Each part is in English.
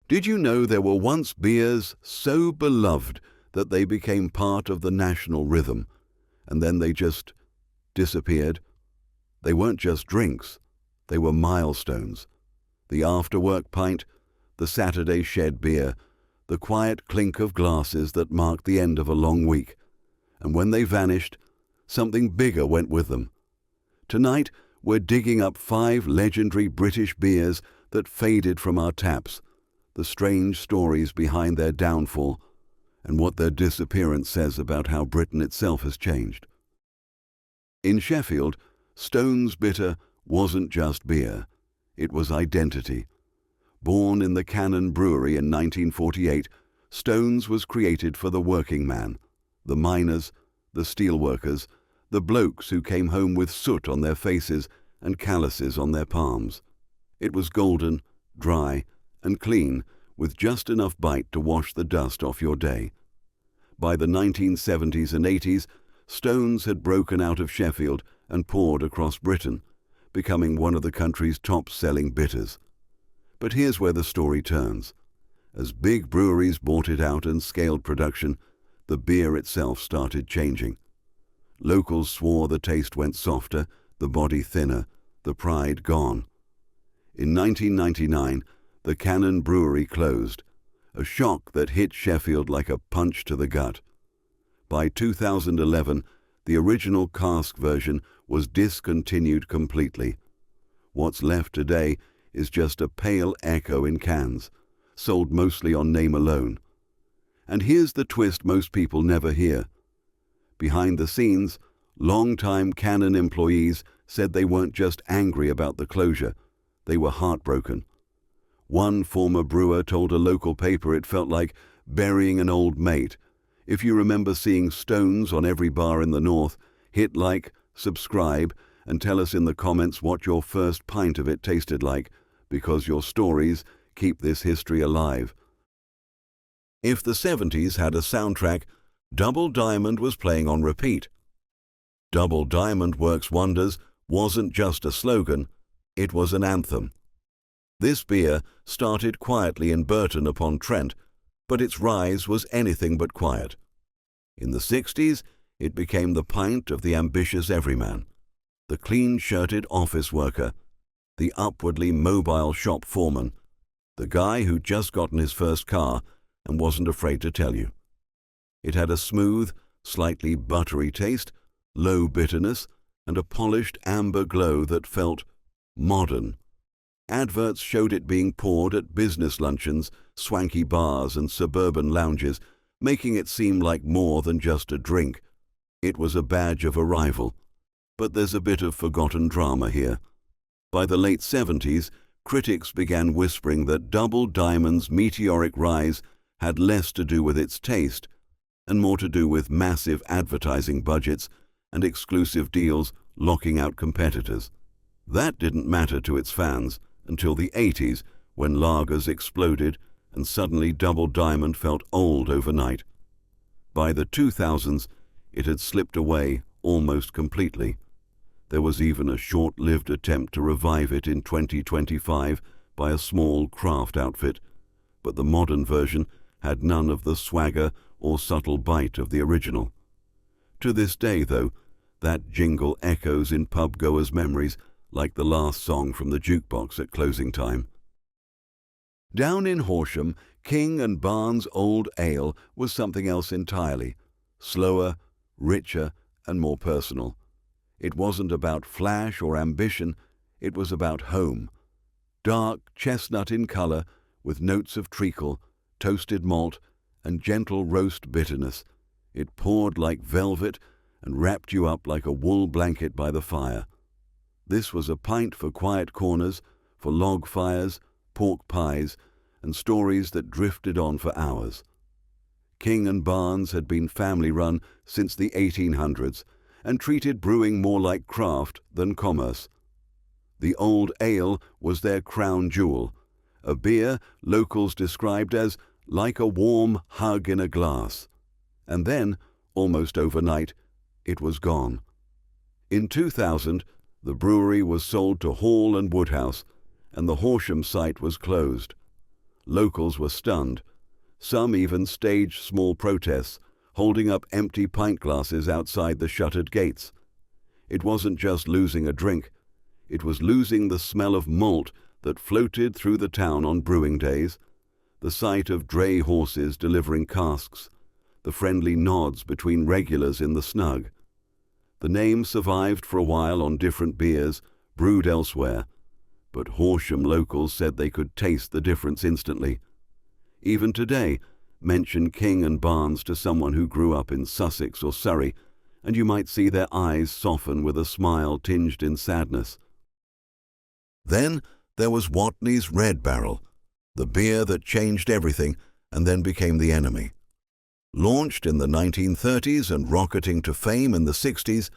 Did you know there were once beers so beloved that they became part of the national rhythm, and then they just disappeared? They weren't just drinks, they were milestones. The after-work pint, the Saturday shed beer, the quiet clink of glasses that marked the end of a long week. And when they vanished, something bigger went with them. Tonight, we're digging up 5 legendary British beers that faded from our taps, the strange stories behind their downfall, and what their disappearance says about how Britain itself has changed. In Sheffield, Stone's Bitter wasn't just beer, it was identity. Born in the Cannon Brewery in 1948, Stone's was created for the working man, the miners, the steelworkers, the blokes who came home with soot on their faces and calluses on their palms. It was golden, dry, and clean, with just enough bite to wash the dust off your day. By the 1970s and 80s, Stone's had broken out of Sheffield and poured across Britain, becoming one of the country's top-selling bitters. But here's where the story turns. As big breweries bought it out and scaled production, the beer itself started changing. Locals swore the taste went softer, the body thinner, the pride gone. In 1999, the Cannon Brewery closed, a shock that hit Sheffield like a punch to the gut. By 2011, the original cask version was discontinued completely. What's left today is just a pale echo in cans, sold mostly on name alone. And here's the twist most people never hear. Behind the scenes, long-time Cannon employees said they weren't just angry about the closure, they were heartbroken. One former brewer told a local paper it felt like burying an old mate. If you remember seeing Stone's on every bar in the north, hit like, subscribe, and tell us in the comments what your first pint of it tasted like, because your stories keep this history alive. If the 70s had a soundtrack, Double Diamond was playing on repeat. Double Diamond Works Wonders wasn't just a slogan, it was an anthem. This beer started quietly in Burton-upon-Trent, but its rise was anything but quiet. In the 60s, it became the pint of the ambitious everyman, the clean-shirted office worker, the upwardly mobile shop foreman, the guy who'd just gotten his first car and wasn't afraid to tell you. It had a smooth, slightly buttery taste, low bitterness, and a polished amber glow that felt modern. Adverts showed it being poured at business luncheons, swanky bars, and suburban lounges, making it seem like more than just a drink. It was a badge of arrival. But there's a bit of forgotten drama here. By the late 70s, critics began whispering that Double Diamond's meteoric rise had less to do with its taste and more to do with massive advertising budgets and exclusive deals locking out competitors. That didn't matter to its fans until the 80s, when lagers exploded and suddenly Double Diamond felt old overnight. By the 2000s, it had slipped away almost completely. There was even a short-lived attempt to revive it in 2025 by a small craft outfit, but the modern version had none of the swagger or subtle bite of the original. To this day, though, that jingle echoes in pub-goers' memories like the last song from the jukebox at closing time. Down in Horsham, King and Barnes Old Ale was something else entirely, slower, richer, and more personal. It wasn't about flash or ambition, it was about home. Dark chestnut in color, with notes of treacle, toasted malt, and gentle roast bitterness, it poured like velvet and wrapped you up like a wool blanket by the fire. This was a pint for quiet corners, for log fires, pork pies, and stories that drifted on for hours. King and Barnes had been family-run since the 1800s and treated brewing more like craft than commerce. The Old Ale was their crown jewel, a beer locals described as like a warm hug in a glass. And then, almost overnight, it was gone. In 2000, the brewery was sold to Hall and Woodhouse, and the Horsham site was closed. locals were stunned. Some even staged small protests, holding up empty pint glasses outside the shuttered gates. It wasn't just losing a drink. It was losing the smell of malt that floated through the town on brewing days, the sight of dray horses delivering casks, the friendly nods between regulars in the snug. The name survived for a while on different beers brewed elsewhere, but Horsham locals said they could taste the difference instantly. Even today, mention King and Barnes to someone who grew up in Sussex or Surrey, and you might see their eyes soften with a smile tinged in sadness. Then there was Watney's Red Barrel, the beer that changed everything and then became the enemy. Launched in the 1930s and rocketing to fame in the 60s,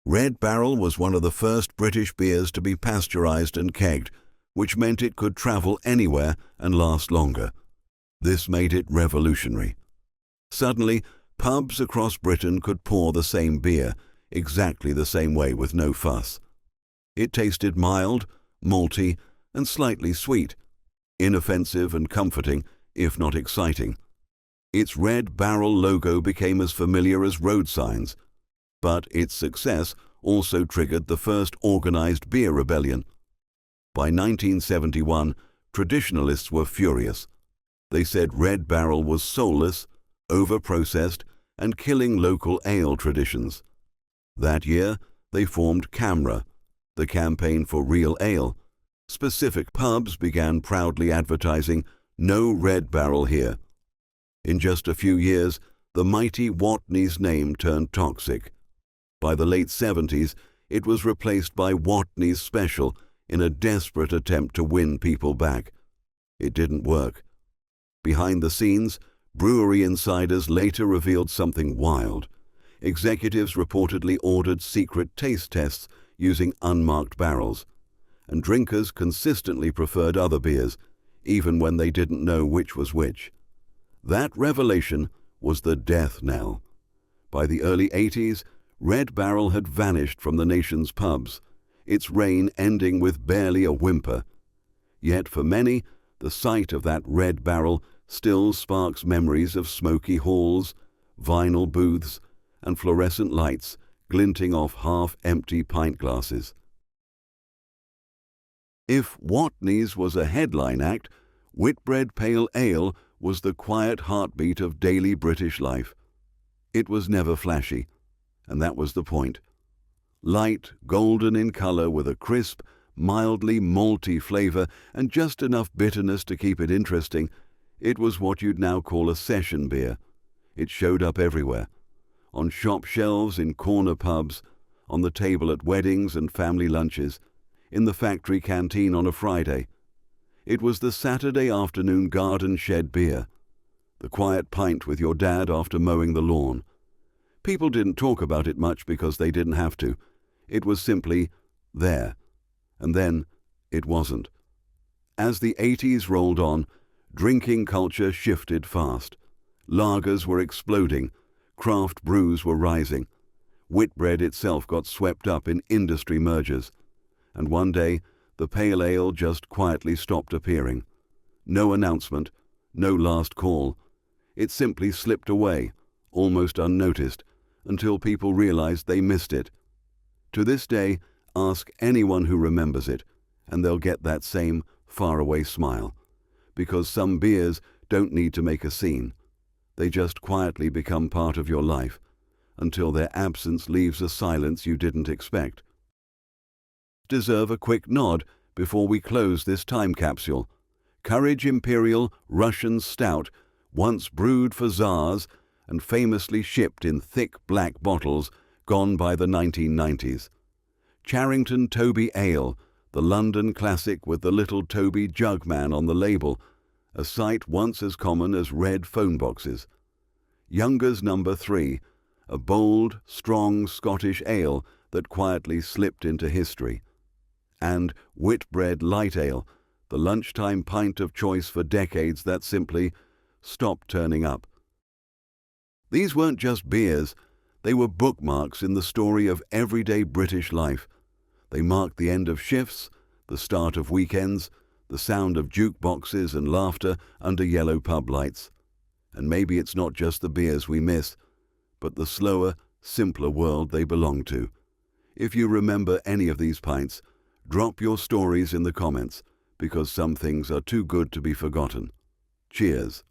Red Barrel was one of the first British beers to be pasteurized and kegged, which meant it could travel anywhere and last longer. This made it revolutionary. Suddenly, pubs across Britain could pour the same beer, exactly the same way with no fuss. It tasted mild, malty, and slightly sweet, inoffensive and comforting, if not exciting. Its Red Barrel logo became as familiar as road signs, but its success also triggered the first organized beer rebellion. By 1971, traditionalists were furious. They said Red Barrel was soulless, over-processed, and killing local ale traditions. That year, they formed CAMRA, the Campaign for Real Ale. Specific pubs began proudly advertising, "No Red Barrel here." In just a few years, the mighty Watney's name turned toxic. By the late 70s, it was replaced by Watney's Special in a desperate attempt to win people back. It didn't work. Behind the scenes, brewery insiders later revealed something wild. Executives reportedly ordered secret taste tests using unmarked barrels, and drinkers consistently preferred other beers, even when they didn't know which was which. That revelation was the death knell. By the early 80s, Red Barrel had vanished from the nation's pubs, its reign ending with barely a whimper. Yet for many, the sight of that Red Barrel still sparks memories of smoky halls, vinyl booths, and fluorescent lights glinting off half-empty pint glasses. If Watney's was a headline act, Whitbread Pale Ale was the quiet heartbeat of daily British life. It was never flashy, and that was the point. Light, golden in color with a crisp, mildly malty flavor and just enough bitterness to keep it interesting, it was what you'd now call a session beer. It showed up everywhere. On shop shelves in corner pubs, on the table at weddings and family lunches, in the factory canteen on a Friday. It was the Saturday afternoon garden shed beer, the quiet pint with your dad after mowing the lawn. People didn't talk about it much because they didn't have to. It was simply there. And then it wasn't. As the 80s rolled on, drinking culture shifted fast. Lagers were exploding. Craft brews were rising. Whitbread itself got swept up in industry mergers. And one day, the pale ale just quietly stopped appearing. No announcement, no last call. It simply slipped away, almost unnoticed, until people realized they missed it. To this day, ask anyone who remembers it, and they'll get that same faraway smile. Because some beers don't need to make a scene. They just quietly become part of your life, until their absence leaves a silence you didn't expect. Deserve a quick nod before we close this time capsule. Courage Imperial Russian Stout, once brewed for czars and famously shipped in thick black bottles, gone by the 1990s. Charrington Toby Ale, the London classic with the little Toby Jugman on the label, a sight once as common as red phone boxes. Younger's Number 3, a bold, strong Scottish ale that quietly slipped into history. And Whitbread Light Ale, the lunchtime pint of choice for decades that simply stopped turning up. These weren't just beers, they were bookmarks in the story of everyday British life. They marked the end of shifts, the start of weekends, the sound of jukeboxes and laughter under yellow pub lights. And maybe it's not just the beers we miss, but the slower, simpler world they belong to. If you remember any of these pints, drop your stories in the comments, because some things are too good to be forgotten. Cheers.